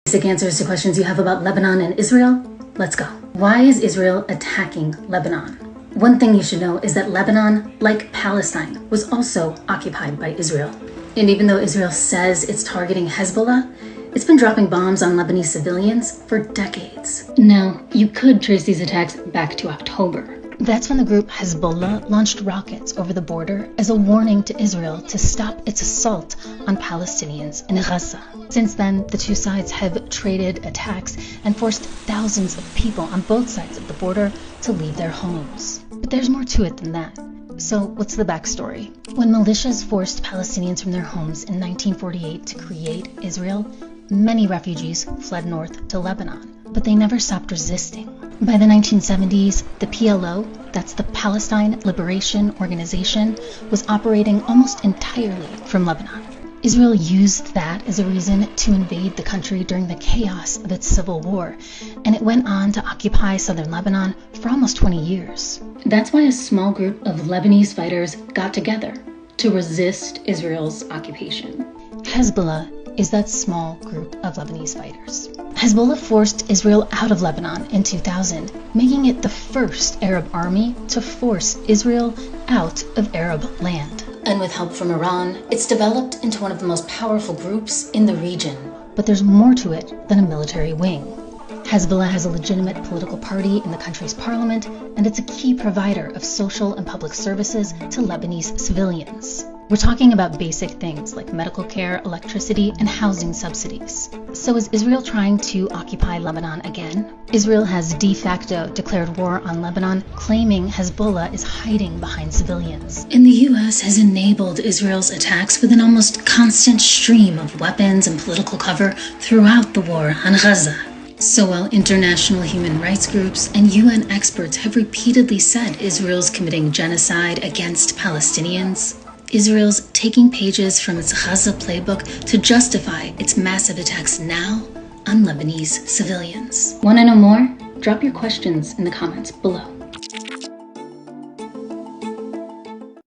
Basic answers to questions you have about Lebanon and Israel? Let's go. Why is Israel attacking Lebanon? One thing you should know is that Lebanon, like Palestine, was also occupied by Israel. And even though Israel says it's targeting Hezbollah, it's been dropping bombs on Lebanese civilians for decades. Now, you could trace these attacks back to October. That's when the group Hezbollah launched rockets over the border as a warning to Israel to stop its assault on Palestinians in Gaza. Since then, the two sides have traded attacks and forced thousands of people on both sides of the border to leave their homes. But there's more to it than that. So what's the backstory? When militias forced Palestinians from their homes in 1948 to create Israel, many refugees fled north to Lebanon, but they never stopped resisting. By the 1970s, the PLO, that's the Palestine Liberation Organization, was operating almost entirely from Lebanon. Israel used that as a reason to invade the country during the chaos of its civil war, and it went on to occupy southern Lebanon for almost 20 years. That's why a small group of Lebanese fighters got together to resist Israel's occupation. Hezbollah is that small group of Lebanese fighters. Hezbollah forced Israel out of Lebanon in 2000, making it the first Arab army to force Israel out of Arab land. And with help from Iran, it's developed into one of the most powerful groups in the region. But there's more to it than a military wing. Hezbollah has a legitimate political party in the country's parliament, and it's a key provider of social and public services to Lebanese civilians. We're talking about basic things like medical care, electricity, and housing subsidies. So is Israel trying to occupy Lebanon again? Israel has de facto declared war on Lebanon, claiming Hezbollah is hiding behind civilians. And the US has enabled Israel's attacks with an almost constant stream of weapons and political cover throughout the war on Gaza. So while international human rights groups and UN experts have repeatedly said Israel's committing genocide against Palestinians, Israel's taking pages from its Gaza playbook to justify its massive attacks now on Lebanese civilians. Want to know more? Drop your questions in the comments below.